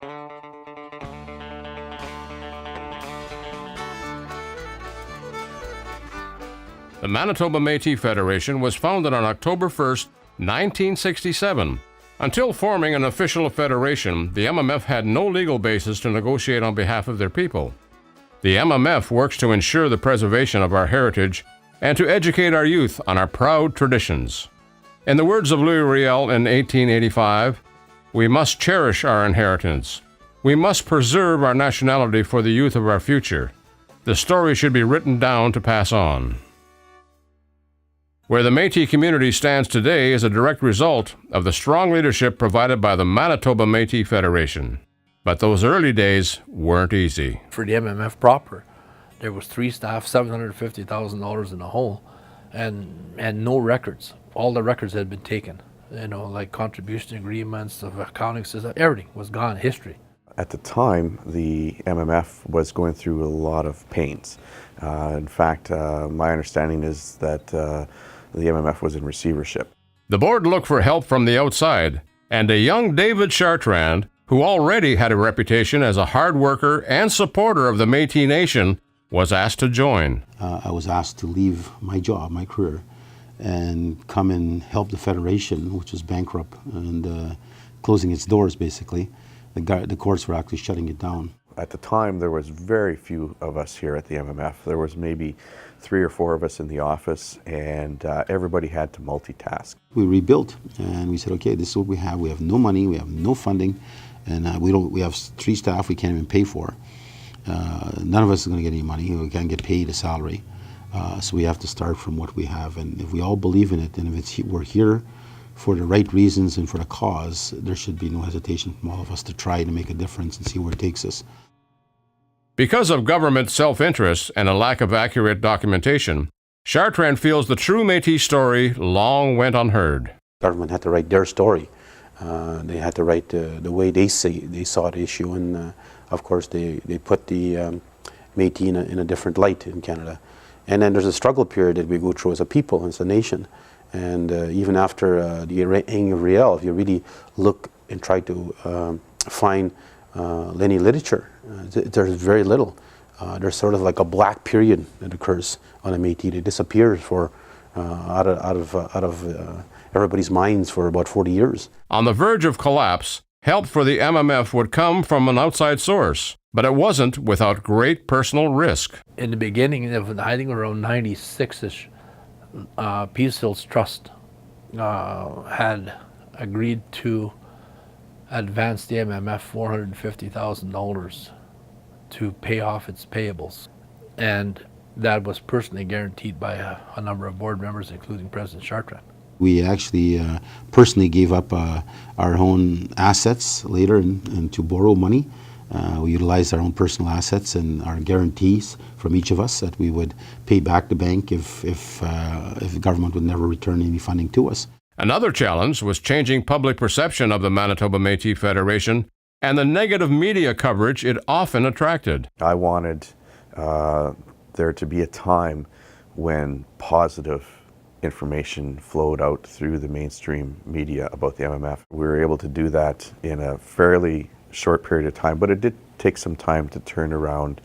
The Manitoba Métis Federation was founded on October 1st, 1967. Until forming an official federation, the MMF had no legal basis to negotiate on behalf of their people. The MMF works to ensure the preservation of our heritage and to educate our youth on our proud traditions. In the words of Louis Riel in 1885, we must cherish our inheritance. We must preserve our nationality for the youth of our future. The story should be written down to pass on. Where the Métis community stands today is a direct result of the strong leadership provided by the Manitoba Métis Federation. But those early days weren't easy. For the MMF proper, there was 3 staff, $750,000 in the hole, and no records. All the records had been taken. Like contribution agreements, of accounting system, everything was gone, history. At the time, the MMF was going through a lot of pains. In fact, my understanding is that the MMF was in receivership. The board looked for help from the outside, and a young David Chartrand, who already had a reputation as a hard worker and supporter of the Métis Nation, was asked to join. I was asked to leave my job, my career, and come and help the Federation, which was bankrupt and closing its doors, basically. The courts were actually shutting it down. At the time, there was very few of us here at the MMF. There was maybe 3 or 4 of us in the office, and everybody had to multitask. We rebuilt, and we said, okay, this is what we have. We have no money, we have no funding, and we have 3 staff we can't even pay for. None of us is going to get any money. We can't get paid a salary. So we have to start from what we have. And if we all believe in it, and if we're here for the right reasons and for the cause, there should be no hesitation from all of us to try to make a difference and see where it takes us. Because of government self-interest and a lack of accurate documentation, Chartrand feels the true Métis story long went unheard. Government had to write their story. They had to write the way they saw the issue, and of course they put the Métis in a different light in Canada. And then there's a struggle period that we go through as a people, as a nation. And even after the hanging of Riel, if you really look and try to find any literature, there's very little. There's sort of like a black period that occurs on a Métis. It disappears for out of everybody's minds for about 40 years. On the verge of collapse, help for the MMF would come from an outside source, but it wasn't without great personal risk. In the beginning, I think around 96-ish, Peace Hills Trust had agreed to advance the MMF $450,000 to pay off its payables. And that was personally guaranteed by a number of board members, including President Chartrand. We actually personally gave up our own assets later and to borrow money. We utilized our own personal assets and our guarantees from each of us that we would pay back the bank if the government would never return any funding to us. Another challenge was changing public perception of the Manitoba Métis Federation and the negative media coverage it often attracted. I wanted there to be a time when positive information flowed out through the mainstream media about the MMF. We were able to do that in a fairly short period of time, but it did take some time to turn around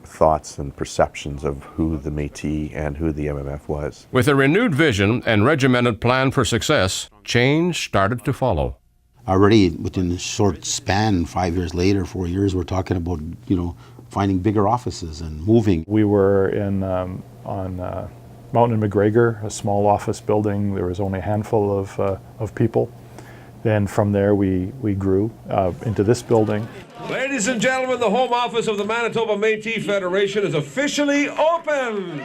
thoughts and perceptions of who the Métis and who the MMF was. With a renewed vision and regimented plan for success, change started to follow. Already within a short span, 5 years later, 4 years, we're talking about, finding bigger offices and moving. We were on Mountain and McGregor, a small office building. There was only a handful of people. Then from there we grew into this building. Ladies and gentlemen, the home office of the Manitoba Métis Federation is officially open!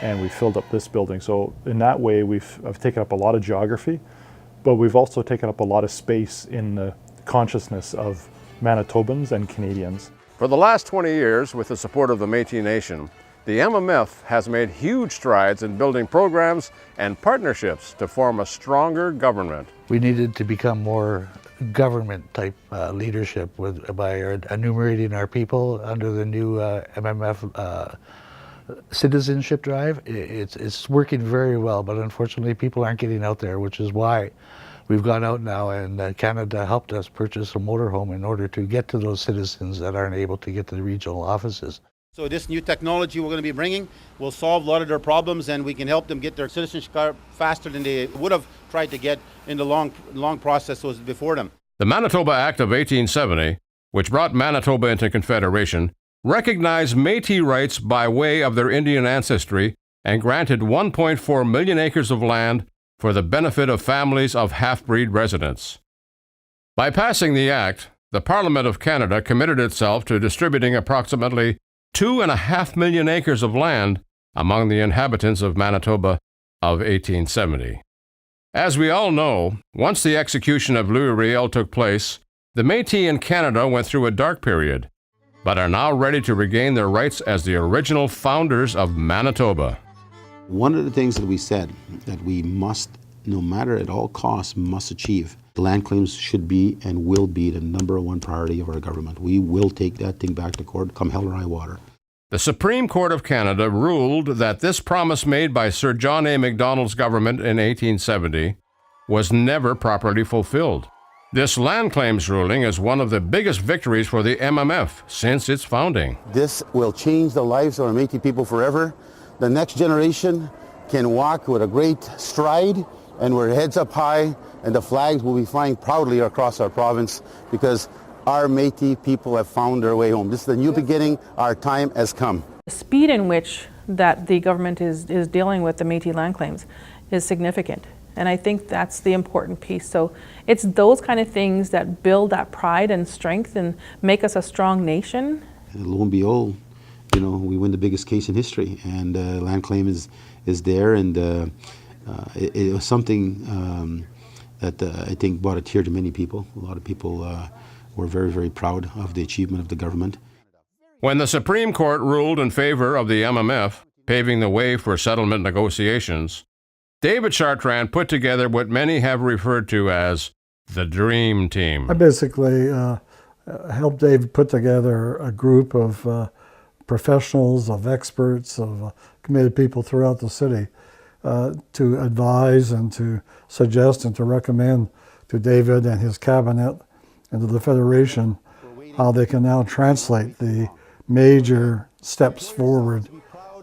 And we filled up this building. So in that way, I've taken up a lot of geography, but we've also taken up a lot of space in the consciousness of Manitobans and Canadians. For the last 20 years, with the support of the Métis Nation, the MMF has made huge strides in building programs and partnerships to form a stronger government. We needed to become more government-type leadership by enumerating our people under the new MMF Citizenship drive. It's working very well, but unfortunately people aren't getting out there, which is why we've gone out now, and Canada helped us purchase a motorhome in order to get to those citizens that aren't able to get to the regional offices. So this new technology we're going to be bringing will solve a lot of their problems, and we can help them get their citizenship card faster than they would have tried to get in the long process was before them. The Manitoba Act of 1870, which brought Manitoba into Confederation, recognized Métis rights by way of their Indian ancestry and granted 1.4 million acres of land for the benefit of families of half-breed residents. By passing the Act, the Parliament of Canada committed itself to distributing approximately 2.5 million acres of land among the inhabitants of Manitoba of 1870. As we all know, once the execution of Louis Riel took place, the Métis in Canada went through a dark period, but are now ready to regain their rights as the original founders of Manitoba. One of the things that we said that we must, no matter at all costs, must achieve, land claims should be and will be the #1 priority of our government. We will take that thing back to court, come hell or high water. The Supreme Court of Canada ruled that this promise made by Sir John A. Macdonald's government in 1870 was never properly fulfilled. This land claims ruling is one of the biggest victories for the MMF since its founding. This will change the lives of our Métis people forever. The next generation can walk with a great stride, and we're heads up high, and the flags will be flying proudly across our province because our Métis people have found their way home. This is the new beginning. Our time has come. The speed in which that the government is dealing with the Métis land claims is significant. And I think that's the important piece. So it's those kind of things that build that pride and strength and make us a strong nation. And lo and behold, we win the biggest case in history, and land claim is there, and it was something that I think brought a tear to many people. A lot of people were very, very proud of the achievement of the government. When the Supreme Court ruled in favor of the MMF, paving the way for settlement negotiations, David Chartrand put together what many have referred to as the Dream Team. I basically helped David put together a group of professionals, of experts, of committed people throughout the city to advise and to suggest and to recommend to David and his cabinet and to the Federation how they can now translate the major steps forward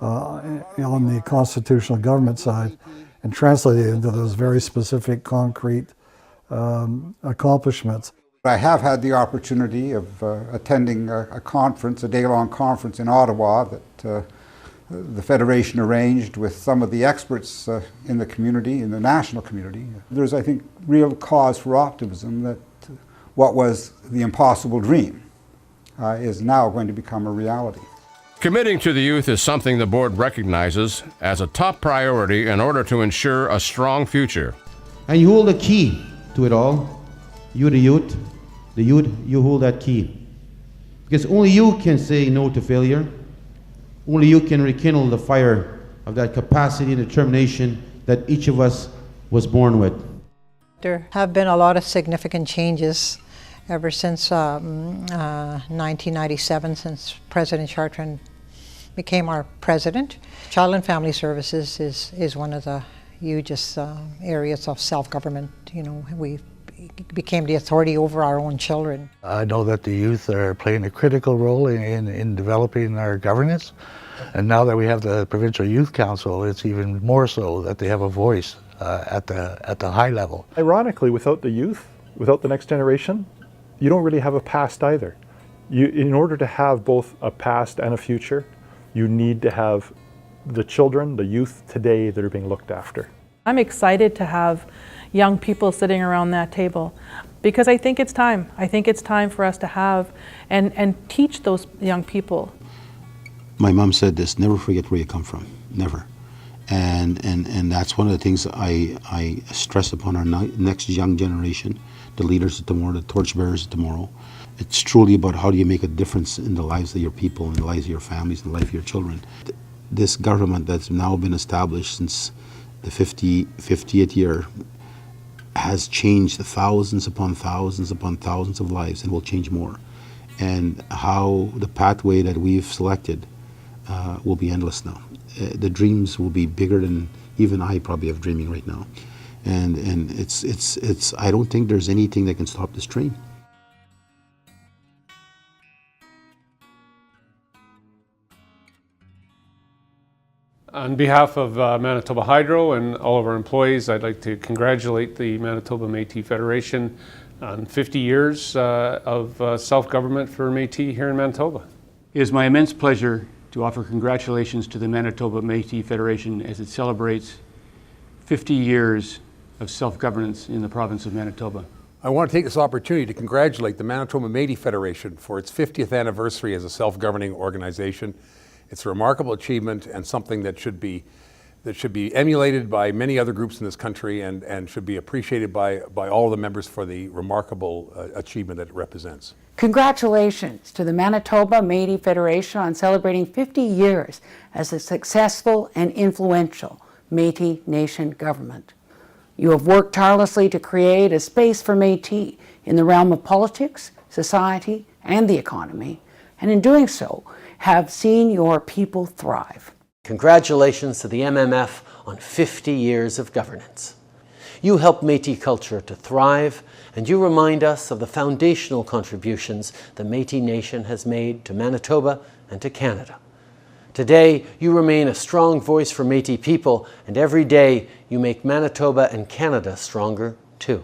on the constitutional government side and translate it into those very specific, concrete accomplishments. I have had the opportunity of attending a conference, a day-long conference in Ottawa that the Federation arranged with some of the experts in the community, in the national community. There's, I think, real cause for optimism that what was the impossible dream is now going to become a reality. Committing to the youth is something the board recognizes as a top priority in order to ensure a strong future. And you hold the key to it all. You, the youth, you hold that key. Because only you can say no to failure. Only you can rekindle the fire of that capacity and determination that each of us was born with. There have been a lot of significant changes ever since 1997, since President Chartrand became our president. Child and Family Services is one of the hugest areas of self-government. We became the authority over our own children. I know that the youth are playing a critical role in developing our governance, and now that we have the Provincial Youth Council, it's even more so that they have a voice at the high level. Ironically, without the youth, without the next generation, you don't really have a past either. In order to have both a past and a future, you need to have the children, the youth today that are being looked after. I'm excited to have young people sitting around that table because I think it's time. I think it's time for us to have and teach those young people. My mom said this: never forget where you come from, never. And that's one of the things I stress upon our next young generation, the leaders of tomorrow, the torchbearers of tomorrow. It's truly about how do you make a difference in the lives of your people, in the lives of your families, in the life of your children. This government that's now been established since the 50th year has changed thousands upon thousands upon thousands of lives and will change more. And how the pathway that we've selected will be endless now. The dreams will be bigger than even I probably have dreaming right now. and it's I don't think there's anything that can stop this train. On behalf of Manitoba Hydro and all of our employees, I'd like to congratulate the Manitoba Métis Federation on 50 years of self-government for Métis here in Manitoba. It is my immense pleasure to offer congratulations to the Manitoba Métis Federation as it celebrates 50 years of self-governance in the province of Manitoba. I want to take this opportunity to congratulate the Manitoba Métis Federation for its 50th anniversary as a self-governing organization. It's a remarkable achievement and something that should be emulated by many other groups in this country and should be appreciated by all the members for the remarkable achievement that it represents. Congratulations to the Manitoba Métis Federation on celebrating 50 years as a successful and influential Métis Nation government. You have worked tirelessly to create a space for Métis in the realm of politics, society, and the economy, and in doing so, have seen your people thrive. Congratulations to the MMF on 50 years of governance. You help Métis culture to thrive, and you remind us of the foundational contributions the Métis Nation has made to Manitoba and to Canada. Today, you remain a strong voice for Métis people, and every day you make Manitoba and Canada stronger too.